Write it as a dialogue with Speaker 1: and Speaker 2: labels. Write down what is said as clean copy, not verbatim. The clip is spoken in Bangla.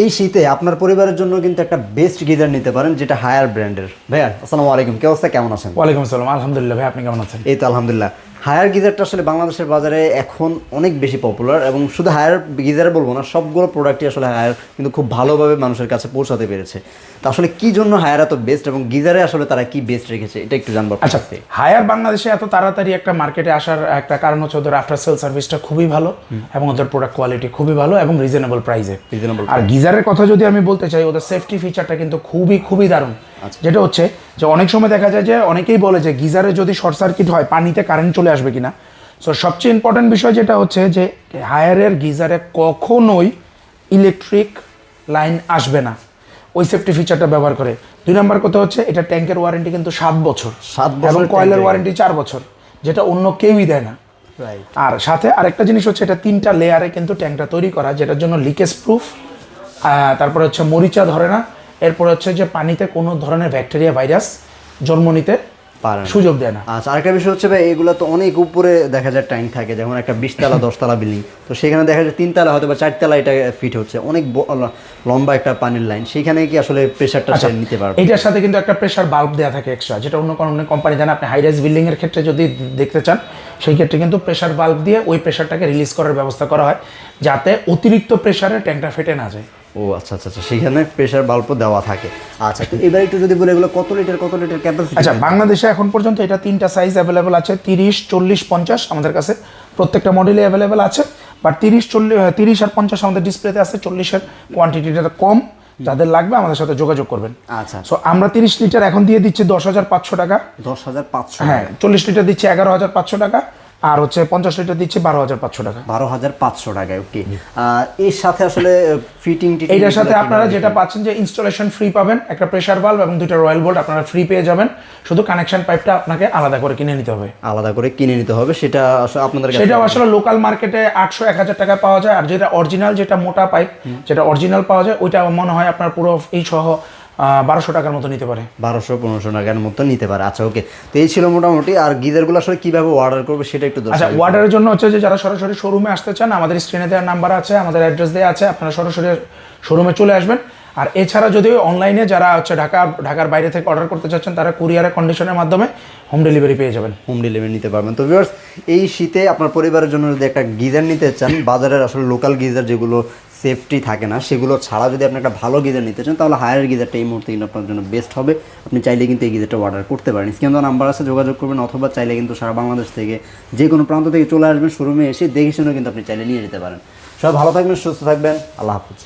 Speaker 1: এই শীতে আপনার পরিবারের জন্য কিন্তু একটা বেস্ট গিজার নিতে পারেন, যেটা হায়ার ব্র্যান্ডের। ভাইয়া আসসালামু আলাইকুম, কি অবস্থা, কেমন আছেন?
Speaker 2: ওয়ালাইকুম আসসালাম, আলহামদুলিল্লাহ। ভাই আপনি কেমন আছেন?
Speaker 1: এই তো আলহামদুলিল্লাহ। হায়ার গিজারটা আসলে বাংলাদেশের বাজারে এখন অনেক বেশি পপুলার, এবং শুধু হায়ার গিজারে বলবো না, সবগুলো প্রোডাক্টই আসলে হায়ার কিন্তু খুব ভালোভাবে মানুষের কাছে পৌঁছাতে পেরেছে। তো আসলে কি জন্য হায়ার এত বেস্ট, এবং গিজারে আসলে তারা কি বেস্ট রেখেছে, এটা একটু জানবো।
Speaker 2: আচ্ছা, হায়ার বাংলাদেশে এত তাড়াতাড়ি একটা মার্কেটে আসার একটা কারণ হচ্ছে ওদের আফটার সেল সার্ভিসটা খুবই ভালো, এবং ওদের প্রোডাক্ট কোয়ালিটি খুবই ভালো এবং রিজনেবল প্রাইসে। আর গিজারের কথা যদি আমি বলতে চাই, ওদের সেফটি ফিচারটা কিন্তু খুবই দারুণ। যেটা হচ্ছে যে অনেক সময় দেখা যায় যে অনেকেই বলে যে গিজারে যদি শর্ট সার্কিট হয় পানিতে কারেন্ট চলে আসবে কিনা। সো সবচেয়ে ইম্পর্টেন্ট বিষয় যেটা হচ্ছে যে হায়ারের গিজারে কখনোই ইলেকট্রিক লাইন আসবে না, ওই সেফটি ফিচারটা ব্যবহার করে। 2 নম্বর কথা হচ্ছে এটা ট্যাঙ্কের ওয়ারেন্টি কিন্তু 7 বছর এবং কয়েলের ওয়ারেন্টি 4 বছর, যেটা অন্য কেউই দেয় না। আর সাথে আরেকটা জিনিস হচ্ছে এটা 3টা লেয়ারে কিন্তু ট্যাঙ্কটা তৈরি করা, যেটার জন্য লিকেজ প্রুফ। তারপরে হচ্ছে মরিচা ধরে না, এরপরে হচ্ছে যে পানিতে কোনো ধরনের ব্যাকটেরিয়া ভাইরাস জন্ম নিতে সুযোগ দেয় না।
Speaker 1: আচ্ছা, আরেকটা বিষয় হচ্ছে ভাই, এগুলো তো অনেক উপরে দেখা যায় ট্যাঙ্ক থাকে, যেমন একটা 20 তলা 10 তলা বিল্ডিং, তো সেখানে দেখা যায় 3 তলা হয়তো বা 4 তলা এটা ফিট হচ্ছে, অনেক লম্বা একটা পানির লাইন, সেখানে কি আসলে প্রেশারটা নিতে পারবে?
Speaker 2: এটার সাথে কিন্তু একটা প্রেশার বাল্ব দেওয়া থাকে এক্সট্রা, যেটা অন্য কোনো কোম্পানি দেয় না। আপনি হাই রাইজ বিল্ডিং এর ক্ষেত্রে যদি দেখতে চান, সেই ক্ষেত্রে কিন্তু প্রেশার বাল্ব দিয়ে ওই প্রেশারটাকে রিলিজ করার ব্যবস্থা করা হয়, যাতে অতিরিক্ত প্রেশারে ট্যাঙ্কটা ফেটে না যায়।
Speaker 1: ও আচ্ছা, সেখানে প্রেশার বাল্বও দেওয়া থাকে। আচ্ছা, তো এবার একটু যদি বলে এগুলো কত লিটার ক্যাপাসিটি?
Speaker 2: আচ্ছা, বাংলাদেশে এখন পর্যন্ত এটা 3টা সাইজ অ্যাভেলেবেল আছে, 30, 40, 50 আমাদের কাছে প্রত্যেকটা মডেলে অ্যাভেলেবেল আছে। বাট 30 আর 50 আমাদের ডিসপ্লেতে আছে। 40-এর কোয়ান্টিটিটা কম, যাদের লাগবে আমাদের সাথে যোগাযোগ করবেন।
Speaker 1: আচ্ছা,
Speaker 2: সো আমরা 30 লিটার এখন দিয়ে দিচ্ছি 10,500 টাকা।
Speaker 1: 10,500?
Speaker 2: হ্যাঁ, 40 লিটার দিচ্ছি 11,500 টাকা, আর হচ্ছে 50 লিটার দিচ্ছি 12,500 টাকা।
Speaker 1: 12,500 টাকায়। ওকে। এর সাথে আসলে ফিটিং
Speaker 2: এইটার সাথে আপনারা যেটা পাচ্ছেন যে ইনস্টলেশন ফ্রি পাবেন, একটা প্রেসার বাল্ব এবং 2টা রয়্যাল বোল্ট আপনারা ফ্রি পেয়ে যাবেন। শুধু কানেকশন পাইপটা আপনাকে আলাদা করে কিনে নিতে হবে। সেটা আসলে আপনাদের কাছে, সেটাও আসলে লোকাল মার্কেটে 800-1000 টাকা পাওয়া যায়। আর যেটা অরিজিনাল, যেটা মোটা পাইপ, যেটা অরিজিনাল পাওয়া যায়, ওইটা মনে হয় আপনার পুরো এই সহ 1200 টাকার মতো নিতে পারে,
Speaker 1: 1200-1500 টাকার মতো নিতে পারে। আচ্ছা, ওকে। তো এই ছিল মোটামুটি। আর গিজারগুলো আসলে কিভাবে অর্ডার করবে সেটা একটু
Speaker 2: আচ্ছা, অর্ডারের জন্য হচ্ছে যে যারা সরাসরি শোরুমে আসতে চান, আমাদের স্ক্রিনে দেওয়ার নাম্বার আছে, আমাদের অ্যাড্রেস দেওয়া আছে, আপনারা সরাসরি শোরুমে চলে আসবেন। আর এছাড়া যদি অনলাইনে যারা হচ্ছে ঢাকার বাইরে থেকে অর্ডার করতে চাচ্ছেন, তারা কুরিয়ারের কন্ডিশনের মাধ্যমে হোম ডেলিভারি পেয়ে যাবেন।
Speaker 1: হোম ডেলিভারি নিতে পারবেন। তো ভিউয়ার্স, এই শীতে আপনার পরিবারের জন্য যদি একটা গিজার নিতে চান, বাজারের আসলে লোকাল গিজার যেগুলো সেফটি থাকে না, সেগুলো ছাড়া যদি আপনি একটা ভালো গিজার নিতে চান, তাহলে হায়ার গিজারটা এই মুহূর্তে কিন্তু আপনার জন্য বেস্ট হবে। আপনি চাইলে কিন্তু এই গিজারটা অর্ডার করতে পারেন। স্ক্রিনে নাম্বার আছে, যোগাযোগ করবেন, অথবা চাইলে কিন্তু সারা বাংলাদেশ থেকে যে কোনো প্রান্ত থেকে চলে আসবেন, শোরুমে এসে দেখে শুনে কিন্তু আপনি চাইলে নিয়ে যেতে পারেন। সবাই ভালো থাকবেন, সুস্থ থাকবেন, আল্লাহ হাফিজ।